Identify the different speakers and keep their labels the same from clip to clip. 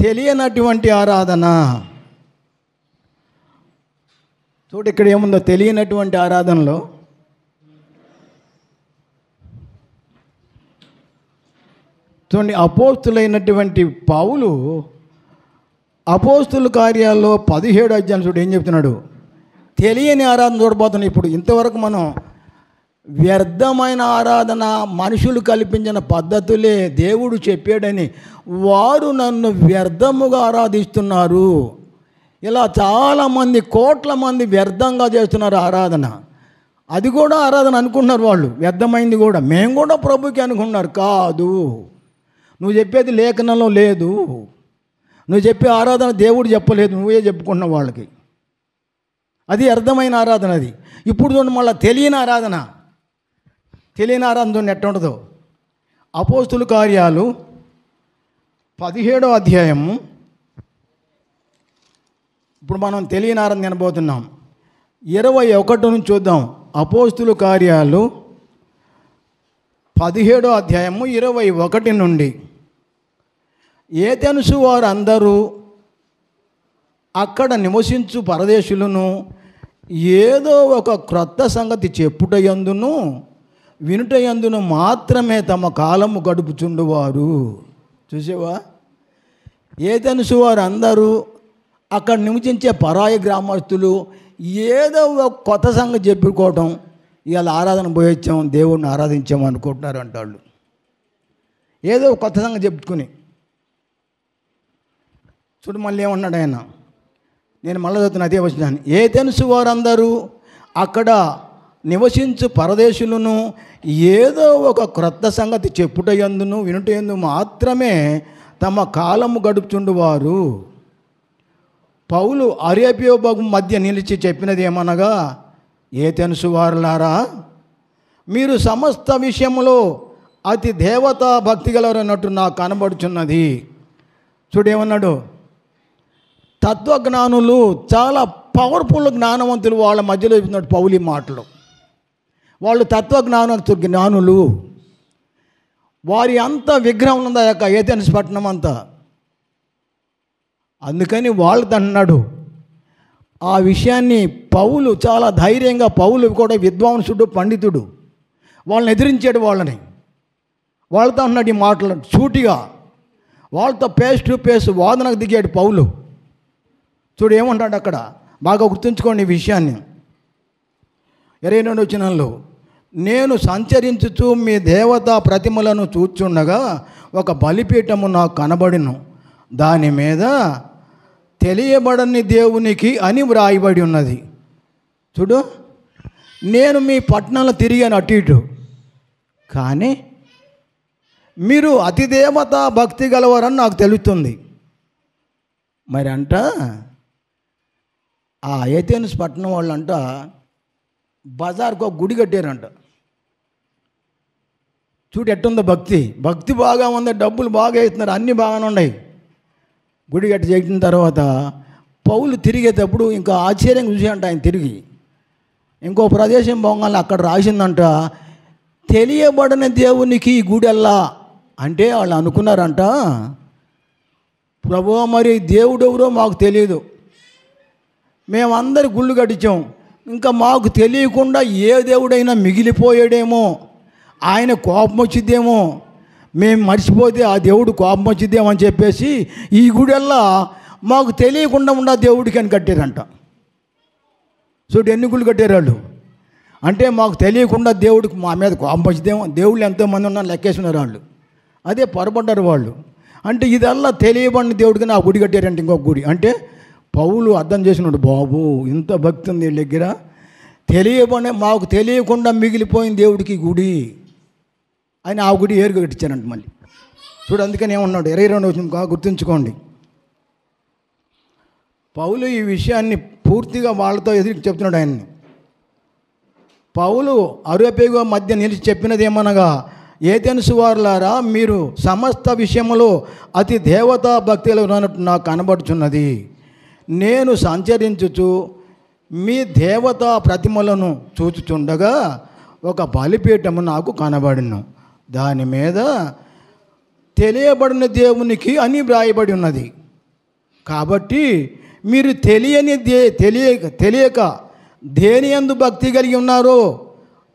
Speaker 1: తెలియనటువంటి ఆరాధన. చూడు ఇక్కడ ఏముందో తెలియనటువంటి ఆరాధనలో. చూడండి, అపోస్తులైనటువంటి పౌలు అపోస్తుల కార్యాల్లో 17 అధ్యాయం చూడు ఏం చెప్తున్నాడు. తెలియని ఆరాధన చూడబోతున్నాం. ఇప్పుడు ఇంతవరకు మనం వ్యర్థమైన ఆరాధన, మనుషులు కల్పించిన పద్ధతులే దేవుడు చెప్పాడని వారు నన్ను వ్యర్థముగా ఆరాధిస్తున్నారు. ఇలా చాలామంది, కోట్ల మంది వ్యర్థంగా చేస్తున్నారు ఆరాధన. అది కూడా ఆరాధన అనుకుంటున్నారు వాళ్ళు, వ్యర్థమైంది కూడా. మేము కూడా ప్రభుకి అనుకుంటున్నారు. కాదు, నువ్వు చెప్పేది లేఖనంలో లేదు. నువ్వు చెప్పే ఆరాధన దేవుడు చెప్పలేదు, నువ్వే చెప్పుకుంటున్నావు వాళ్ళకి. అది అర్థమైన ఆరాధన. అది ఇప్పుడు చూడండి, మళ్ళీ తెలియని ఆరాధన. తెలియని ఆరాధన చూడండి ఎట్లా ఉంటుందో. అపోస్తుల కార్యాలు 17వ అధ్యాయము. ఇప్పుడు మనం తెలియని ఆరాధన వినబోతున్నాం. 21 నుంచి చూద్దాం. అపోస్తుల కార్యాలు 17వ అధ్యాయము 21 నుండి. ఏథెన్సు వారు అందరూ అక్కడ నివసించు పరదేశులను ఏదో ఒక క్రొత్త సంగతి చెప్పుటయందును వినుటయందును మాత్రమే తమ కాలము గడుపుచుండువారు. చూసావా, ఏథెన్సు వారు అందరూ అక్కడ నివసించే పరాయి గ్రామస్తులు ఏదో ఒక కొత్త సంగతి చెప్పుకోవటం, ఇవాళ ఆరాధన పోయొచ్చాం, దేవుడిని ఆరాధించాము అనుకుంటున్నారు అంటాళ్ళు. ఏదో కొత్త సంగతి చెప్పుకుని. చూడు మళ్ళీ ఏమన్నాడు ఆయన, నేను మళ్ళీ చదువుతున్న అదే వచనాన్ని. ఏథెన్సు వారందరూ అక్కడ నివసించు పరదేశులను ఏదో ఒక క్రొత్త సంగతి చెప్పుటయందును వినుటయందు మాత్రమే తమ కాలము గడుపుచుండువారు. పౌలు అరేబియోబగు మధ్య నిలిచి చెప్పినది ఏమనగా, ఏథెన్సు వారులారా, మీరు సమస్త విషయంలో అతి దేవతా భక్తి గలరన్నట్టు నాకు కనబడుచున్నది. చూడేమన్నాడు, తత్వజ్ఞానులు, చాలా పవర్ఫుల్ జ్ఞానవంతులు వాళ్ళ మధ్యలో చెప్తున్నాడు పౌలు ఈ మాటలు. వాళ్ళు జ్ఞానులు. వారి అంతా విగ్రహం ఉందా యొక్క ఏథెన్స్ పట్టణం అంతా. అందుకని వాళ్ళతో అన్నాడు ఆ విషయాన్ని. పౌలు చాలా ధైర్యంగా, పౌలు కూడా విద్వాంసుడు, పండితుడు, వాళ్ళని ఎదిరించాడు. వాళ్ళతో అన్నాడు ఈ మాటలు సూటిగా. వాళ్ళతో ఫేస్ టు ఫేస్ వాదనకు దిగాడు పౌలు. చూడు ఏమంటాడు అక్కడ, బాగా గుర్తుంచుకోండి ఈ విషయాన్ని. 22వ వచనంలో, నేను సంచరించుచు మీ దేవతా ప్రతిమలను చూచుండగా ఒక బలిపీఠము నాకు కనబడిను, దాని మీద తెలియబడని దేవునికి అని వ్రాయబడి ఉన్నది. చూడు, నేను మీ పట్టణంలో తిరిగాను అటు ఇటు, కానీ మీరు అతి దేవతా భక్తి గలవారని నాకు తెలుస్తుంది. మరి అంట ఆ ఏథెన్స్ పట్టణం వాళ్ళంట బజార్కు ఒక గుడి కట్టారంట. చూడు ఎట్టుందో భక్తి. భక్తి బాగా ఉంది, డబ్బులు బాగా వేస్తున్నారు, అన్నీ బాగానే ఉన్నాయి. గుడి కట్టి చేసిన తర్వాత పౌలు తిరిగేటప్పుడు ఇంకా ఆశ్చర్యంగా చూసాడంట ఆయన. తిరిగి ఇంకో ప్రదేశం పోగానే అక్కడ రాసిందంట, తెలియబడని దేవునికి ఈ గుడెల్లా. అంటే వాళ్ళు అనుకున్నారంట, ప్రభువా మరి దేవుడు ఎవరో మాకు తెలియదు, మేమందరి గుళ్ళు కట్టించాం, ఇంకా మాకు తెలియకుండా ఏ దేవుడైనా మిగిలిపోయాడేమో, ఆయన కోపం వచ్చిద్దేమో, మేము మర్చిపోతే ఆ దేవుడు కోపం వచ్చిద్దేమో అని చెప్పేసి ఈ గుడెల్లా మాకు తెలియకుండా ఉన్న దేవుడికి అని కట్టారంట. చూడు ఎన్ని గుళ్ళు కట్టారు వాళ్ళు. అంటే మాకు తెలియకుండా దేవుడికి మా మీద కోపం వచ్చిద్దేమో, దేవుళ్ళు ఎంతోమంది ఉన్నారు లెక్కేస్తున్నారు వాళ్ళు. అదే పొరపడ్డారు వాళ్ళు. అంటే ఇదల్లా తెలియబడిన దేవుడికి నా గుడి కట్టారంటే ఇంకొక గుడి. అంటే పౌలు అర్థం చేసినాడు, బాబు ఇంత భక్తి ఉంది వీళ్ళ దగ్గర, తెలియబడి మాకు తెలియకుండా మిగిలిపోయిన దేవుడికి గుడి అని ఆ గుడి ఏరుగా కట్టించారంట మళ్ళీ. చూడు అందుకని ఏమన్నాడు 22వ వచనం గుర్తుంచుకోండి. పౌలు ఈ విషయాన్ని పూర్తిగా వాళ్ళతో ఎదురు చెప్తున్నాడు ఆయన్ని. పౌలు అరేబియా మధ్య నిలిచి చెప్పినది ఏమనగా, ఏథెన్సు వారులారా, మీరు సమస్త విషయంలో అతి దేవతా భక్తిలో ఉన్నట్టు నాకు కనబడుచున్నది. నేను సంచరించుచు మీ దేవతా ప్రతిమలను చూచుచుండగా ఒక బలిపీఠము నాకు కనబడిను, దాని మీద తెలియబడిన దేవునికి అని వ్రాయబడి ఉన్నది. కాబట్టి మీరు తెలియక దేని యందు భక్తి కలిగి ఉన్నారో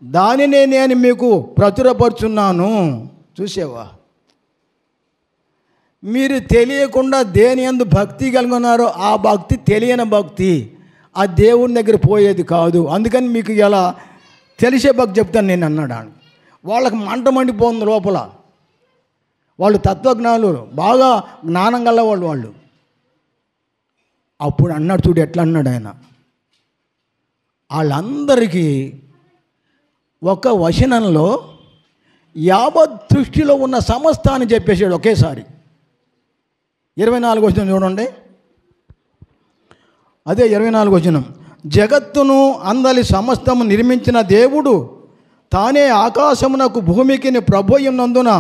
Speaker 1: దానినే నేను మీకు ప్రచురపరుచున్నాను. చూసావా? మీరు తెలియకుండా దేని యందు భక్తి కలిగి ఉన్నారో ఆ భక్తి తెలియని భక్తి, ఆ దేవుని దగ్గర పోయేది కాదు. అందుకని మీకు ఇలా తెలిసే భక్తి చెప్తాను నేను అన్నాడు. వాళ్ళకి మంట మండిపోతుంది లోపల. వాళ్ళు తత్వజ్ఞానులు, బాగా జ్ఞానం గల వాళ్ళు. అప్పుడు అన్నాడు, చూడు ఎట్లా అన్నాడు ఆయన, వాళ్ళందరికీ ఒక వచనంలో యావత్ సృష్టిలో ఉన్న సమస్తాన్ని చెప్పేశాడు ఒకేసారి. 24 వచనం చూడండి. అదే 24 వచనం. జగత్తును అందలి సమస్తము నిర్మించిన దేవుడు తానే ఆకాశమునకు భూమికి ప్రభువునందున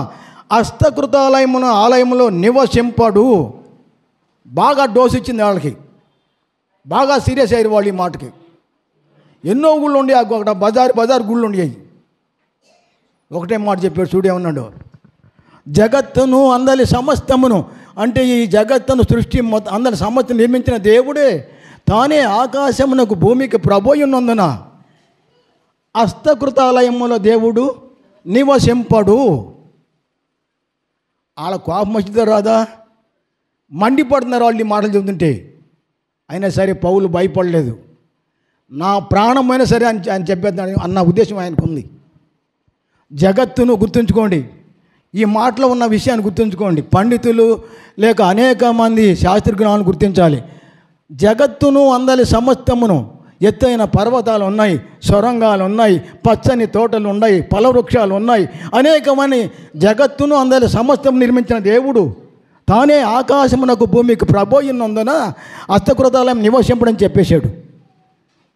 Speaker 1: ఆలయములో నివసింపడు. బాగా డోసు ఇచ్చింది వాళ్ళకి, బాగా సీరియస్ అయ్యారు వాళ్ళు ఈ మాటకి. ఎన్నో గుళ్ళు ఉండి, ఒక బజార్ గుళ్ళు ఉండేవి. ఒకటే మాట చెప్పాడు, చూడేమన్నాడు, జగత్తును అందలి సమస్తమును, అంటే ఈ జగత్తును సృష్టి మొత్తం అందరి సమస్తం నిర్మించిన దేవుడే తానే ఆకాశమునకు భూమికి ప్రభువునందున ఆలయములో దేవుడు నివసింపడు. వాళ్ళ కోపం వచ్చిందో రాదా? మండిపడుతున్నారు వాళ్ళు ఈ మాటలు చెబుతుంటే. అయినా సరే పౌలు భయపడలేదు. నా ప్రాణమైనా సరే అని చెప్పేద్దాం అన్న ఉద్దేశం ఆయనకు ఉంది. జగత్తును గుర్తుంచుకోండి, ఈ మాటలో ఉన్న విషయాన్ని గుర్తుంచుకోండి. పండితులు లేక అనేక మంది శాస్త్రజ్ఞానులు గుర్తించాలి. జగత్తును అందలి సమస్తమును, ఎత్తైన పర్వతాలు ఉన్నాయి, సొరంగాలు ఉన్నాయి, పచ్చని తోటలు ఉన్నాయి, ఫలవృక్షాలు ఉన్నాయి, అనేకమని జగత్తును అందలి సమస్తం నిర్మించిన దేవుడు తానే ఆకాశమునకు భూమికి ప్రభువునందున హస్తకృతాలయం నివసింపడని చెప్పేశాడు.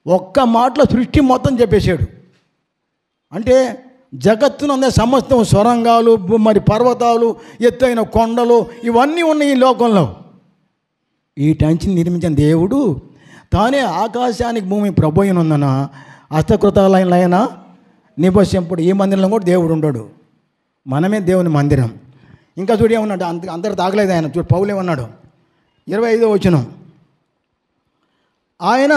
Speaker 1: ఒక్క మాటలో సృష్టి మొత్తం చెప్పేశాడు. అంటే జగత్తును అందే సమస్తం, సొరంగాలు, మరి పర్వతాలు, ఎత్తైన కొండలు, ఇవన్నీ ఉన్నాయి ఈ లోకంలో. వీటంచి నిర్మించిన దేవుడు తానే ఆకాశానికి భూమి ప్రభువునందున హస్తకృతాలైన నివసింపుడు. ఈ మందిరంలో కూడా దేవుడు ఉండడు, మనమే దేవుని మందిరం. ఇంకా చూడు ఏమన్నాడు, అందరు తాగలేదు ఆయన. చూడు పౌలు ఏమన్నాడు, 25వ వచనం. ఆయన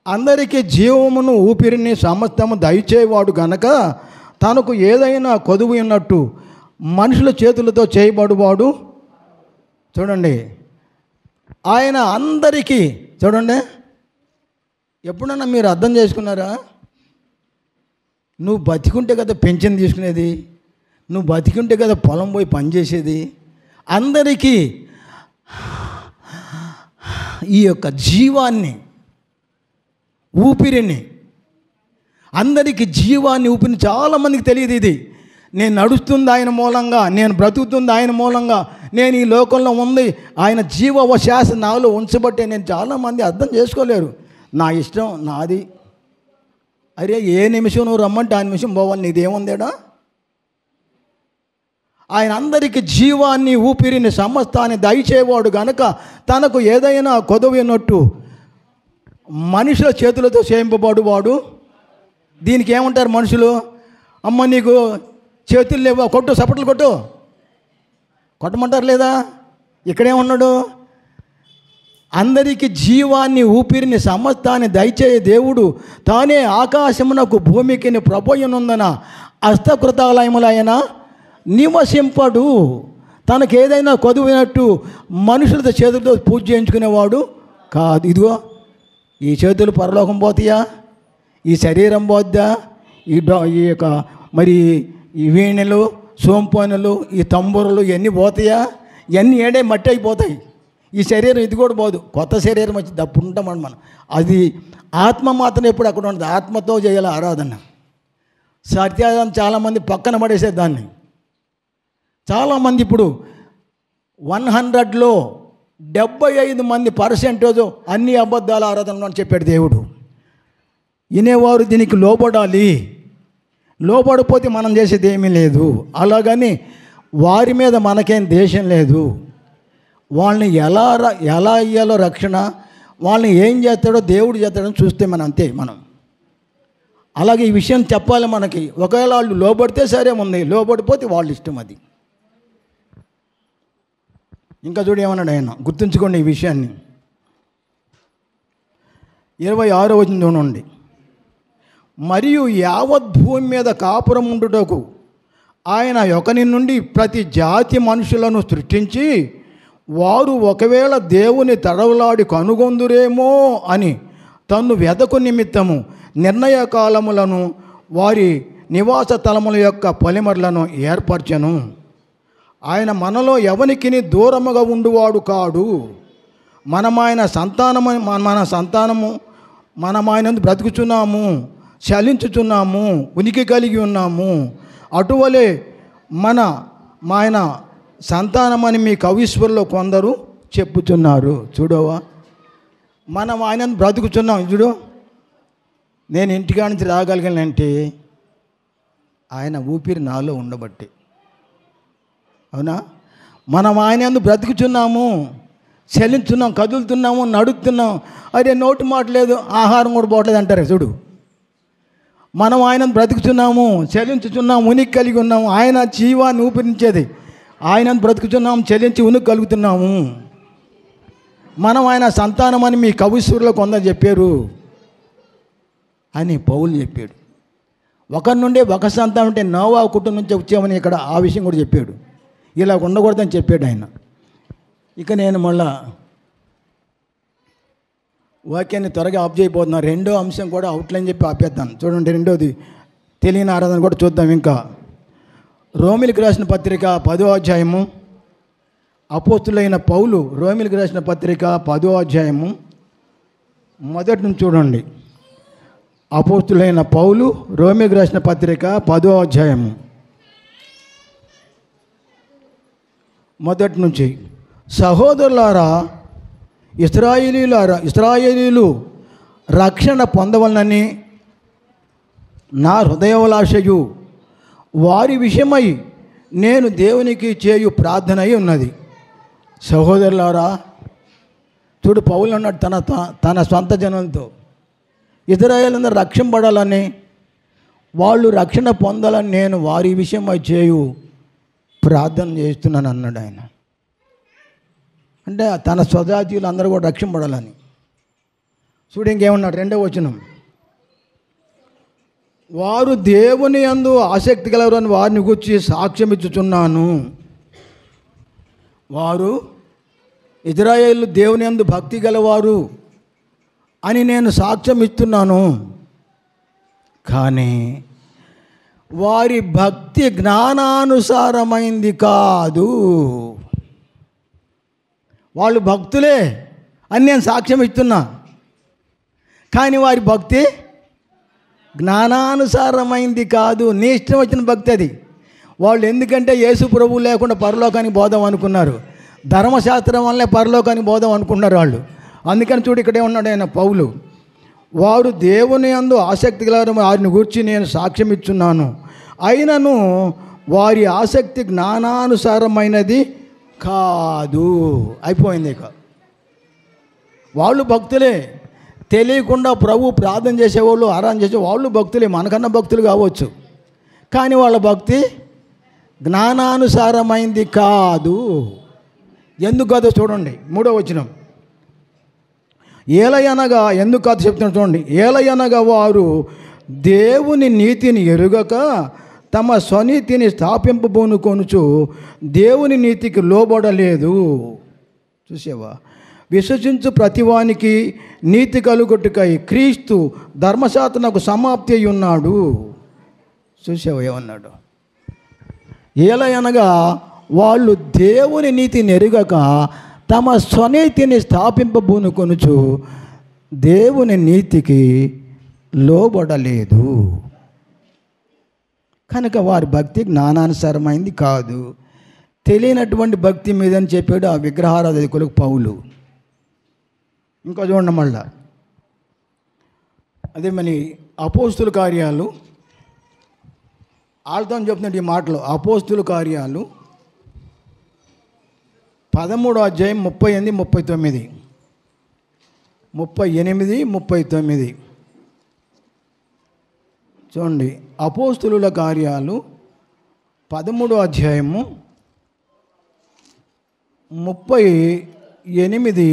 Speaker 1: అందరికీ జీవమును ఊపిరిని సమస్తము దయచేవాడు గనక తనకు ఏదైనా కొదువు ఉన్నట్టు మనుషుల చేతులతో చేయబడువాడు. చూడండి, ఆయన అందరికీ, చూడండి, ఎప్పుడన్నా మీరు అర్థం చేసుకున్నారా? నువ్వు బతికుంటే కదా పెన్షన్ తీసుకునేది, నువ్వు బతికుంటే కదా పొలం పోయి పనిచేసేది. అందరికీ ఈ యొక్క జీవాన్ని, ఊపిరిని, అందరికీ జీవాన్ని, ఊపిరిని చాలామందికి తెలియదు. ఇది నేను నడుస్తుంది ఆయన మూలంగా, నేను బ్రతుకుతుంది ఆయన మూలంగా, నేను ఈ లోకంలో ఉంది ఆయన జీవ శ్వాస నాలో ఉంచబట్టే. నేను చాలామంది అర్థం చేసుకోలేరు. నా ఇష్టం నాది. అరే ఏ నిమిషం నువ్వు రమ్మంటే ఆ నిమిషం పోవాలి, నీదేముందేడా? ఆయన అందరికీ జీవాన్ని, ఊపిరిని, సమస్తాన్ని దయచేవాడు గనక తనకు ఏదైనా కొదవినట్టు మనుషుల చేతులతో చేయింపబడువాడు. దీనికి ఏమంటారు మనుషులు? అమ్మ నీకు చేతులు లేవా, కొట్టు, సపట్లు కొట్టు, కొట్టమంటారు లేదా? ఇక్కడేమన్నాడు, అందరికీ జీవాన్ని, ఊపిరిని, సమస్తాన్ని దయచేయ దేవుడు తానే ఆకాశమునకు భూమికి ప్రభువునందున హస్తకృతాలయములైన నివసింపడు. తనకు ఏదైనా కొదువైనట్టు మనుషులతో చేతులతో పూజ చేయించుకునేవాడు కాదు. ఇదిగో ఈ చేతులు పరలోకం పోతాయా? ఈ శరీరం పోద్దా? ఈ యొక్క మరి ఈ వీణలు, సోంపోనలు, ఈ తంబూరలు ఇవన్నీ పోతాయా? ఇవన్నీ ఏడే మట్టి అయిపోతాయి. ఈ శరీరం ఇది కూడా పోదు, కొత్త శరీరం వచ్చి అప్పుడు ఉంటామని మనం. అది ఆత్మ మాత్రం ఎప్పుడు అక్కడ ఉండదు. ఆత్మతో చేయాలి ఆరాధన. సత్యాదం చాలామంది పక్కన పడేసేది దాన్ని. చాలామంది ఇప్పుడు 100లో 75% అన్ని అబద్ధాల ఆరాధనలు అని చెప్పాడు దేవుడు. వినేవారు దీనికి లోబడాలి, లోబడిపోతే మనం చేసేది ఏమీ లేదు. అలాగని వారి మీద మనకేం దేశం లేదు. వాళ్ళని ఎలా ఇయ్యాలో రక్షణ, వాళ్ళని ఏం చేస్తాడో దేవుడు చేస్తాడని చూస్తే మనం అంతే. మనం అలాగే ఈ విషయం చెప్పాలి మనకి. ఒకవేళ వాళ్ళు లోబడితే సరే ఉంది, లోబడిపోతే వాళ్ళ ఇష్టం అది. ఇంకా చూడు ఏమన్నాడు ఆయన, గుర్తుంచుకోండి ఈ విషయాన్ని. 26వ వచనం చూడండి. మరియు యావత్ భూమి మీద కాపురం ఉండుటకు ఆయన ఒకని నుండి ప్రతి జాతి మనుషులను సృష్టించి, వారు ఒకవేళ దేవుని తడవలాడి కనుగొందురేమో అని తన్ను వెదకు నిమిత్తము నిర్ణయ కాలములను వారి నివాస స్థలముల యొక్క పొలిమర్లను ఏర్పరచెను. ఆయన మనలో ఎవనికిని దూరముగా ఉండువాడు కాడు. మన సంతానము ఆయన బ్రతుకుచున్నాము, చలించుచున్నాము, ఉనికి కలిగి ఉన్నాము. అటువలే ఆయన సంతానమని మీ కవీశ్వరులో కొందరు చెప్పుచున్నారు. చూడవా, మనం ఆయనను బ్రతుకుచున్నాం. చూడు, నేను ఇంటికా నుంచి రాగలిగానంటే ఆయన ఊపిరి నాలో ఉండబట్టి. అవునా? మనం ఆయన బ్రతుకుచున్నాము, చలించున్నాం, కదులుతున్నాము, నడుస్తున్నాం. అదే నోటి మాట లేదు, ఆహారం కూడా పోవట్లేదు అంటారు. చూడు, మనం ఆయన బ్రతుకుచున్నాము, చలించుచున్నాము, ఉనికి కలిగి ఉన్నాము. ఆయన జీవాన్ని ఊపిరించేది. ఆయన బ్రతుకుచున్నాము, చలించి ఉనికి కలుగుతున్నాము. మనం ఆయన సంతానమని మీ కవీశ్వరులో కొందరు చెప్పారు అని పౌలు చెప్పాడు. ఒకరి నుండే ఒక సంతానం అంటే నోవా కుటుంబం నుంచి వచ్చామని ఇక్కడ ఆ విషయం కూడా చెప్పాడు. ఇలా ఉండకూడదని చెప్పాడు ఆయన. ఇక నేను మళ్ళా వాక్యాన్ని త్వరగా ఆఫ్ చేయబోతున్నాను. రెండో అంశం కూడా అవుట్లైన్ చెప్పి ఆపేద్దాను. చూడండి, రెండోది తెలియని ఆరాధన కూడా చూద్దాం. ఇంకా రోమిలికి రాసిన పత్రిక 10వ అధ్యాయము, అపోస్తులైన పౌలు రోమిలికి రాసిన పత్రిక 10వ అధ్యాయము మొదటి నుంచి చూడండి. అపోస్తులైన పౌలు రోమిలికి రాసిన పత్రిక 10వ అధ్యాయము మొదటి నుంచి. సహోదరులారా, ఇశ్రాయేలీలు రక్షణ పొందవలనని నా హృదయవలాశయు వారి విషయమై నేను దేవునికి చేయు ప్రార్థన అయి ఉన్నది. సహోదరులారా, చూడు, పౌలు అన్నాడు తన సొంత జనంతో, ఇశ్రాయేలీయులందరూ రక్షింపడాలని, వాళ్ళు రక్షణ పొందాలని నేను వారి విషయమై చేయు ప్రార్థన చేస్తున్నాను అన్నాడు ఆయన. అంటే తన స్వజాతీయులు అందరూ కూడా రక్షింపడాలని. చూడు ఇంకేమన్నాడు, 2వ వచనం. వారు దేవుని యందు ఆసక్తి గలవారు అని వారిని గురించి సాక్ష్యం ఇచ్చుచున్నాను. వారు ఇశ్రాయేలు దేవుని యందు భక్తి గలవారు అని నేను సాక్ష్యం ఇస్తున్నాను. కానీ వారి భక్తి జ్ఞానానుసారమైంది కాదు. వాళ్ళు భక్తులే అని నేను సాక్ష్యం ఇస్తున్నా, కానీ వారి భక్తి జ్ఞానానుసారమైంది కాదు. నీ ఇష్టం వచ్చిన భక్తి అది. వాళ్ళు ఎందుకంటే యేసు ప్రభువు లేకుండా పరలోకానికి పోదాం అనుకున్నారు, ధర్మశాస్త్రం వల్లే పరలోకానికి పోదాం అనుకున్నారు వాళ్ళు. అందుకని చూడు, ఇక్కడే ఉన్నాడు ఆయన పౌలు. వారు దేవుని యందు ఆసక్తి గల వారిని గూర్చి నేను సాక్ష్యం ఇచ్చున్నాను. అయినను వారి ఆసక్తి జ్ఞానానుసారమైనది కాదు. అయిపోయింది. ఇక వాళ్ళు భక్తులే, తెలియకుండా ప్రభు ప్రార్థన చేసేవాళ్ళు, ఆరాధన చేసేవాళ్ళు భక్తులే, మనకన్నా భక్తులు కావచ్చు, కానీ వాళ్ళ భక్తి జ్ఞానానుసారమైంది కాదు. ఎందుకు కాదో చూడండి, 3వ వచనం. ఏలయనగా, ఎందుకు కాదు చెప్తున్నాడు చూడండి. ఏలయనగా వారు దేవుని నీతిని ఎరుగక తమ స్వనీతిని స్థాపింపబోనుకొనుచు దేవుని నీతికి లోబడలేదు. చూసావా? విశ్వసించు ప్రతివానికి నీతి కలుగొట్టుకై క్రీస్తు ధర్మశాస్త్రమునకు సమాప్తి అయి ఉన్నాడు. చూసావా ఏమన్నాడు? ఏలయనగా వాళ్ళు దేవుని నీతిని ఎరుగక తమ స్వనీతిని స్థాపింపబూనుకొనుచు దేవుని నీతికి లోబడలేదు. కనుక వారి భక్తి జ్ఞానానుసారమైంది కాదు, తెలియనటువంటి భక్తి మీదని చెప్పాడు ఆ విగ్రహారాధకులకు పౌలు. ఇంకా చూడండి మళ్ళా, అదే మరి అపోస్తుల కార్యాలు వాళ్ళతో చెప్తున్నట్టు ఈ మాటలు. అపోస్తుల కార్యాలు 13వ అధ్యాయం 38, 39, 38, 39 చూడండి. అపోస్తుల కార్యాలు 13వ అధ్యాయము 38,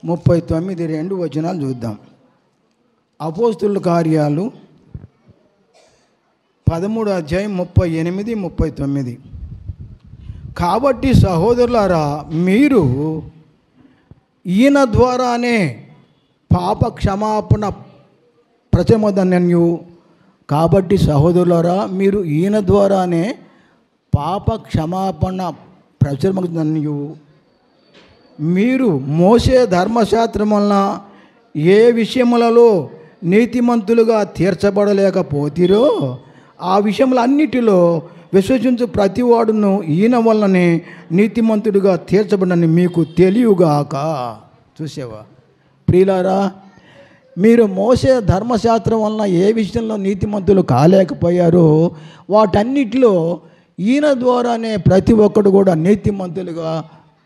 Speaker 1: 39 రెండు వచనాలు చూద్దాం. అపోస్తుల కార్యాలు 13 అధ్యాయం 38, 39. కాబట్టి సహోదరులారా, మీరు ఈయన ద్వారానే పాప క్షమాపణ ప్రచమదన్యు. కాబట్టి సహోదరులారా, మీరు ఈయన ద్వారానే పాప క్షమాపణ ప్రచురమదన్యు. మీరు మోసే ధర్మశాస్త్రం వలన ఏ విషయములలో నీతిమంతులుగా తీర్చబడలేకపోతిరో ఆ విషయములన్నిటిలో విశ్వసించు ప్రతివాడును ఈయన వల్లనే నీతిమంతుడిగా తీర్చబడని మీకు తెలియగాక. చూసావా ప్రియులారా, మీరు మోసే ధర్మశాస్త్రం వలన ఏ విషయంలో నీతిమంతులు కాలేకపోయారో వాటన్నిటిలో ఈయన ద్వారానే ప్రతి ఒక్కడు కూడా నీతిమంతులుగా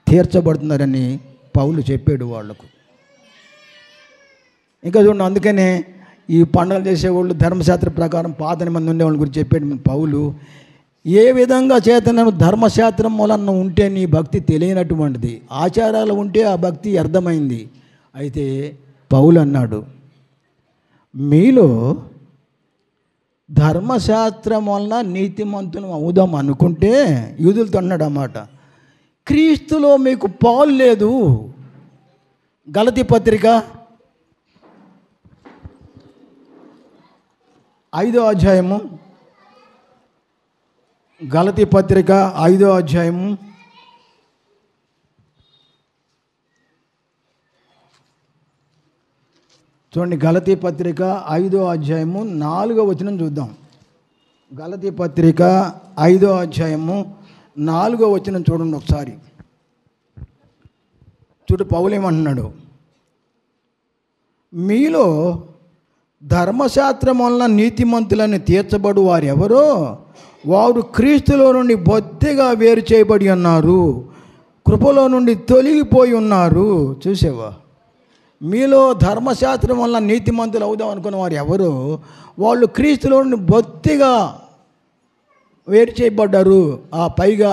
Speaker 1: తీర్చబడుతున్నారని పౌలు చెప్పాడు వాళ్ళకు. ఇంకా చూడండి, అందుకనే ఈ పండుగలు చేసేవాళ్ళు ధర్మశాస్త్ర ప్రకారం పాత నిబంధన ఉండేవాళ్ళ గురించి చెప్పాడు పౌలు. ఏ విధంగా చేతనను ధర్మశాస్త్రం వలన ఉంటే నీ భక్తి తెలియనటువంటిది, ఆచారాలు ఉంటే ఆ భక్తి అర్థమైంది. అయితే పౌలు అన్నాడు, మీలో ధర్మశాస్త్రం వలన నీతిమంతులు అవుదాం అనుకుంటే, యూదులతో అన్నాడు అన్నమాట, క్రీస్తులో మీకు పాలు లేదు. గలతీ పత్రిక 5వ అధ్యాయము, గలతీ పత్రిక 5వ అధ్యాయము 4వ వచనం చూద్దాం. గలతీ పత్రిక 5వ అధ్యాయము 4వ వచనం చూడండి ఒకసారి. చూడు పౌలు ఏమంటున్నాడు, మీలో ధర్మశాస్త్రం వలన నీతిమంతులని తీర్చబడు వారెవరో వారు క్రీస్తులో నుండి బొత్తిగా వేరు చేయబడి ఉన్నారు, కృపలో నుండి తొలగిపోయి ఉన్నారు. చూసావా, మీలో ధర్మశాస్త్రం వలన నీతిమంతులు అవుదాం అనుకున్న వారు ఎవరు, వాళ్ళు క్రీస్తులో నుండి బొత్తిగా వేరు చేయబడ్డారు. ఆ పైగా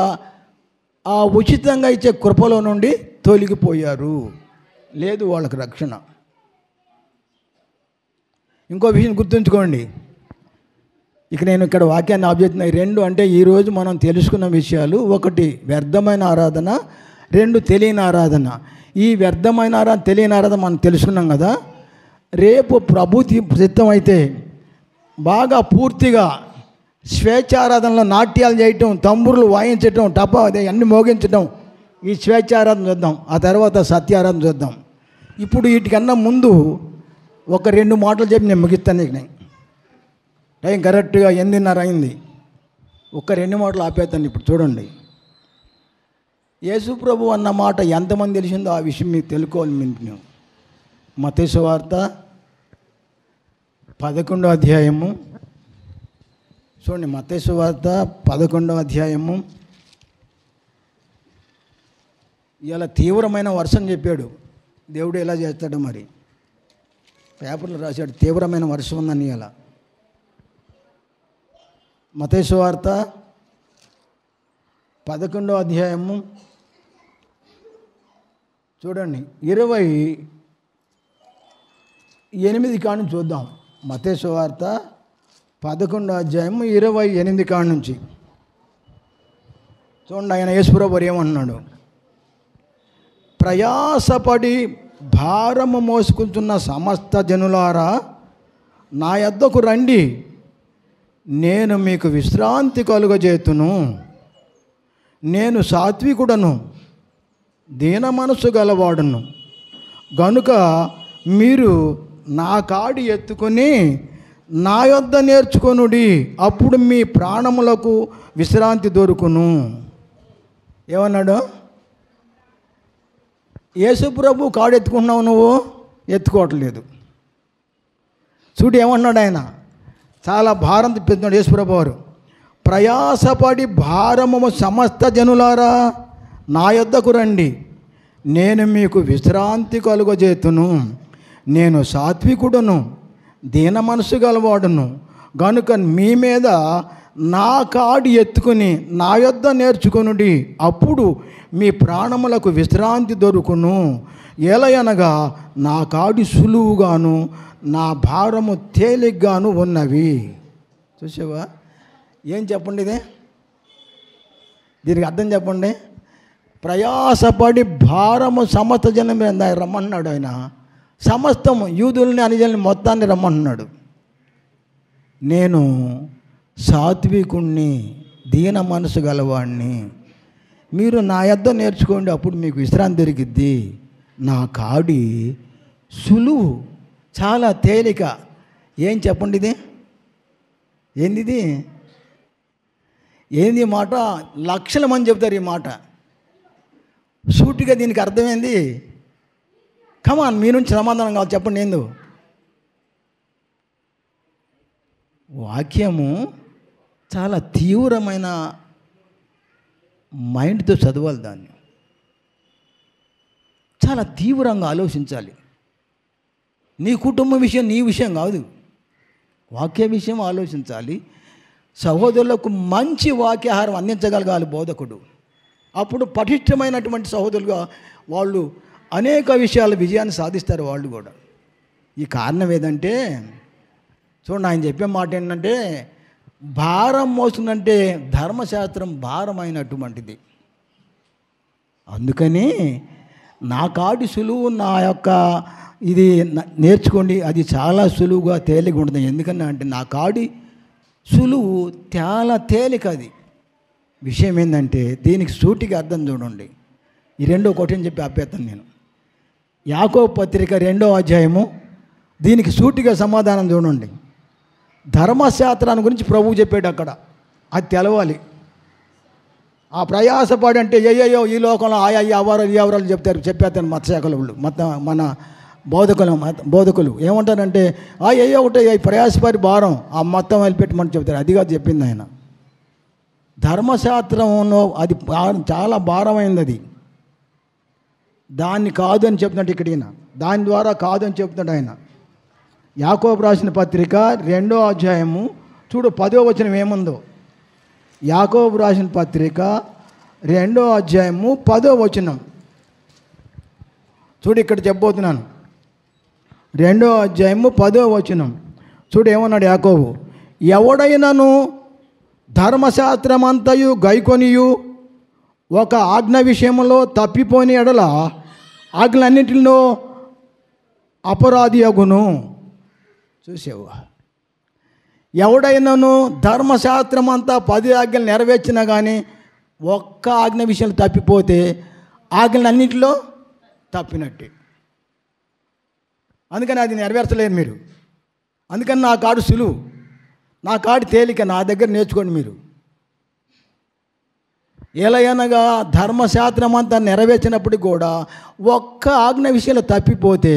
Speaker 1: ఆ ఉచితంగా ఇచ్చే కృపలో నుండి తొలగిపోయారు. లేదు వాళ్ళకి రక్షణ. ఇంకో విషయం గుర్తుంచుకోండి, ఇక నేను ఇక్కడ వాక్యాన్ని ఆబ్జెక్ట్ రెండు అంటే ఈరోజు మనం తెలుసుకున్న విషయాలు, ఒకటి వ్యర్థమైన ఆరాధన, రెండు తెలియని ఆరాధన. ఈ వ్యర్థమైన ఆరాధన తెలియని ఆరాధన మనం తెలుసుకున్నాం కదా. రేపు ప్రభు చిత్తం అయితే బాగా పూర్తిగా స్వేచ్ఛారాధనలో నాట్యాలు చేయటం, తంబురులు వాయించటం, టపా అదే అన్ని మోగించటం, ఈ స్వేచ్ఛారాధన చూద్దాం. ఆ తర్వాత సత్యారాధన చూద్దాం. ఇప్పుడు వీటికన్నా ముందు ఒక 2 మాటలు చెప్పి నేను ముగిస్తాను. నీకు టైం కరెక్ట్గా 8:30 అయింది. ఒక 2 మాటలు ఆపేస్తాను. ఇప్పుడు చూడండి, యేసు ప్రభు అన్న మాట ఎంతమంది తెలిసిందో ఆ విషయం మీకు తెలుసుకోవాలి. మేము మత్తయి సువార్త 11వ అధ్యాయము చూడండి. మత్తయి సువార్త 11వ అధ్యాయము. ఇలా తీవ్రమైన వర్షం చెప్పాడు దేవుడు. ఎలా చేస్తాడు మరి, పేపర్లో రాశాడు తీవ్రమైన వర్షం ఉందని. ఇలా మత్తయి సువార్త 11వ అధ్యాయము చూడండి, 28 కాడ నుంచి చూద్దాం. మత్తయి సువార్త 11వ అధ్యాయము 28 కాడ నుంచి చూడండి. ఆయన యేసుప్రభు ఏమన్నాడు, ప్రయాసపడి భారము మోసుకుంటున్న సమస్త జనులారా నా యొద్దకు రండి, నేను మీకు విశ్రాంతి కలుగజేతును. నేను సాత్వికుడను, దీన మనసు గలవాడును గనుక మీరు నా కాడి ఎత్తుకొని నా యొద్ద నేర్చుకొనుడి, అప్పుడు మీ ప్రాణములకు విశ్రాంతి దొరుకును. ఏమన్నాడు, యేసు ప్రభు కాడు ఎత్తుకుంటున్నావు, నువ్వు ఎత్తుకోవట్లేదు. చూడు ఏమన్నాడు ఆయన, చాలా భారం తెప్పిస్తున్నాడు యేసు ప్రభు వారు. ప్రయాసపడి భారము సమస్త జనులారా నా యొద్దకు రండి, నేను మీకు విశ్రాంతి కలుగజేతును. నేను సాత్వికుడును, దీన మనసు గలవాడును గనుక మీ మీద నా కాడి ఎత్తుకుని నా యొద్ద నేర్చుకొనుడి, అప్పుడు మీ ప్రాణములకు విశ్రాంతి దొరుకును. ఏలయనగా నా కాడి సులువుగాను నా భారము తేలిగ్గాను ఉన్నవి. చూసావా? ఏం చెప్పండి ఇదే? దీనికి అర్థం చెప్పండి. ప్రయాసపడి భారము సమస్త జనం మీద రమ్మన్నాడు ఆయన. సమస్తం యూదుల్ని అనిజల్ని మొత్తాన్ని రమ్మన్నాడు. నేను సాత్వికుణ్ణి, దీన మనసు గలవాణ్ణి, మీరు నా యొద్ద నేర్చుకోండి, అప్పుడు మీకు విశ్రాంతి దొరికిద్ది. నా కాడి సులువు, చాలా తేలిక. ఏం చెప్పండి ఇది? ఏంది? ఏంది ఈ మాట? లక్షల మంది చెప్తారు ఈ మాట. సూటిగా దీనికి అర్థమైంది. కమాన్, మీ నుంచి సమాధానం కావాలి, చెప్పండి. ఏందో వాక్యము చాలా తీవ్రమైన మైండ్తో చదవాలి, దాన్ని చాలా తీవ్రంగా ఆలోచించాలి. నీ కుటుంబం విషయం, నీ విషయం కాదు, వాక్య విషయం ఆలోచించాలి. సహోదరులకు మంచి వాక్యాహారం అందించగలగాలి బోధకుడు. అప్పుడు పటిష్టమైనటువంటి సహోదరులుగా వాళ్ళు అనేక విషయాల విజయాన్ని సాధిస్తారు వాళ్ళు కూడా. ఈ కారణం ఏదంటే, చూడండి, ఆయన చెప్పే మాట ఏంటంటే, భారం మోస్తుందంటే ధర్మశాస్త్రం భారమైనటువంటిది. అందుకని నా కాడి సులువు, నా యొక్క ఇది నేర్చుకోండి, అది చాలా సులువుగా తేలిక ఉంటుంది. ఎందుకన్నా అంటే నా కాడి సులువు, చాలా తేలిక. అది విషయం ఏంటంటే, దీనికి సూటిగా అర్థం చూడండి. ఈ రెండో కొట్టని చెప్పి ఆపేస్తాను నేను. యాకోబు పత్రిక 2వ అధ్యాయము, దీనికి సూటిగా సమాధానం చూడండి. ధర్మశాస్త్రాన్ని గురించి ప్రభువు చెప్పాడు అక్కడ, అది తెలవాలి. ఆ ప్రయాసపడి అంటే అయ్యయ్యో ఈ లోకంలో ఆయా ఈ అవరాలు చెప్పేస్తాను మత్స్యశాఖల వాళ్ళు, మన బోధకులు ఏమంటారంటే అయ్యో ఒకటే ప్రయాసపడి భారం ఆ మొత్తం వెళ్ళిపెట్టమని చెప్తారు. అది కాదు చెప్పింది ఆయన. ధర్మశాస్త్రంలో అది చాలా భారమైంది, అది దాన్ని కాదు అని చెప్తున్నాడు ఇక్కడ ఈయన. దాని ద్వారా కాదు అని చెప్తున్నాడు ఆయన. యాకోబు రాసిన పత్రిక 2వ అధ్యాయము చూడు 10వ వచనం ఏముందో. యాకోబు రాసిన పత్రిక 2వ అధ్యాయము 10వ వచనం చూడు, ఇక్కడ చెప్పబోతున్నాను. 2వ అధ్యాయము 10వ వచనం చూడు ఏమన్నాడు యాకోబు. ఎవడైనాను ధర్మశాస్త్రమంతయు గైకొనియు ఒక ఆజ్ఞ విషయంలో తప్పిపోని ఎడల ఆజ్ఞలన్నింటిలో అపరాధి అగును. చూసావా? ఎవడైనాను ధర్మశాస్త్రం అంతా 10 ఆజ్ఞలు నెరవేర్చినా కానీ ఒక్క ఆజ్ఞ విషయంలో తప్పిపోతే ఆజ్ఞలన్నింటిలో తప్పినట్టే. అందుకని అది నెరవేర్చలేరు మీరు. అందుకని నా కాడు సులువు, నా కాడు తేలిక, నా దగ్గర నేర్చుకోండి మీరు. ఎలాగనగా ధర్మశాస్త్రం అంతా నెరవేర్చినప్పుడు కూడా ఒక్క ఆజ్ఞ విషయంలో తప్పిపోతే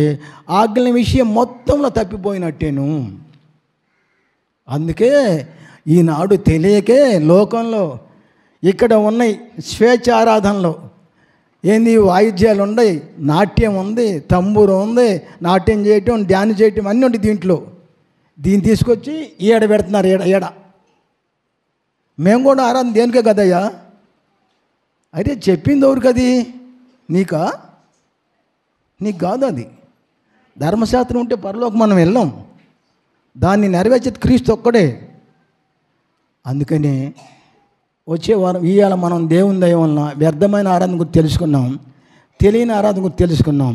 Speaker 1: ఆజ్ఞల విషయం మొత్తంలో తప్పిపోయినట్టేను. అందుకే ఈనాడు తెలియకే లోకంలో ఇక్కడ ఉన్నాయి స్వేచ్ఛ ఆరాధనలో ఏంది వాయిద్యాలు ఉన్నాయి, నాట్యం ఉంది, తంబూరు ఉంది, నాట్యం చేయటం, ధ్యానం చేయటం అన్నీ ఉంటాయి దీంట్లో. దీన్ని తీసుకొచ్చి ఏడ పెడుతున్నారు. ఏడ మేము కూడా ఆరాధన దేనికే కదయ్యా. అయితే చెప్పింది ఎవరికి? అది నీకా? నీకు కాదు. అది ధర్మశాస్త్రం ఉంటే పరలోకి మనం వెళ్ళాం. దాన్ని నెరవేర్చేది క్రీస్తు ఒక్కడే. అందుకని వచ్చే వారం ఇవాళ మనం దేవుని దయ వలన వ్యర్థమైన ఆరాధన గురించి తెలుసుకున్నాం, తెలియని ఆరాధన గురించి తెలుసుకున్నాం.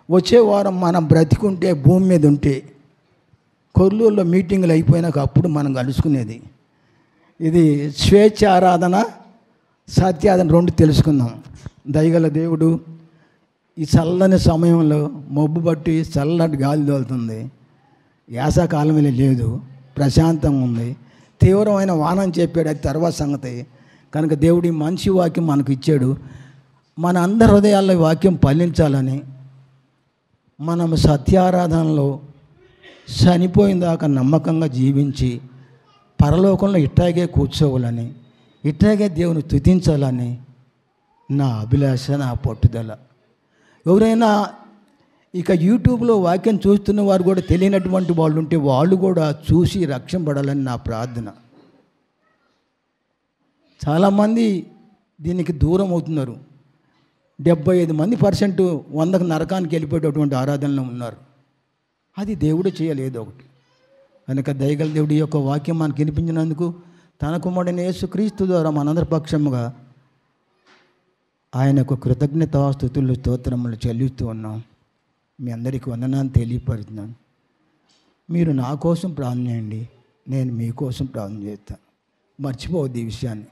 Speaker 1: వచ్చే వారం మనం బ్రతికుంటే భూమి మీద ఉంటే కొర్లూరులో మీటింగులు అయిపోయినాక అప్పుడు మనం కలుసుకునేది. ఇది స్వేచ్ఛ ఆరాధన, సత్యారాధన 2 తెలుసుకుందాం. దయగల దేవుడు ఈ చల్లని సమయంలో మబ్బు పట్టి చల్లటి గాలి తోలుతుంది. యాసకాలం లేదు, ప్రశాంతంగా ఉంది. తీవ్రమైన వానం చెప్పాడు, అది తర్వాత సంగతి. కనుక దేవుడి మంచి వాక్యం మనకు ఇచ్చాడు. మన అందరి హృదయాల్లో ఈ వాక్యం ఫలించాలని, మనం సత్యారాధనలో చనిపోయిన దాకా నమ్మకంగా జీవించి పరలోకంలో ఇట్టాగే కూర్చోవాలని, ఇట్టాగే దేవుని స్తుతించాలని నా అభిలాష, నా పట్టుదల. ఎవరైనా ఇక యూట్యూబ్లో వాక్యం చూస్తున్న వారు కూడా తెలియనటువంటి వాళ్ళు ఉంటే వాళ్ళు కూడా చూసి రక్షింపడాలని నా ప్రార్థన. చాలామంది దీనికి దూరం అవుతున్నారు. 75% 100కు నరకానికి వెళ్ళిపోయేటటువంటి ఆరాధనలో ఉన్నారు. అది దేవుడు చేయలేదు ఒకటి. కనుక దయగల దేవుడి యొక్క వాక్యం మనకు వినిపించినందుకు తన కుమారుడైన యేసుక్రీస్తు ద్వారా మనందరి పక్షముగా ఆయనకు కృతజ్ఞతాస్తుతులు స్తోత్రములు చెల్లిస్తూ ఉన్నాం. మీ అందరికీ వందనాన్ని తెలియపరుస్తున్నాను. మీరు నా కోసం ప్రార్థన చేయండి, నేను మీకోసం ప్రార్థన చేస్తాను. మర్చిపోవద్దు ఈ విషయాన్ని.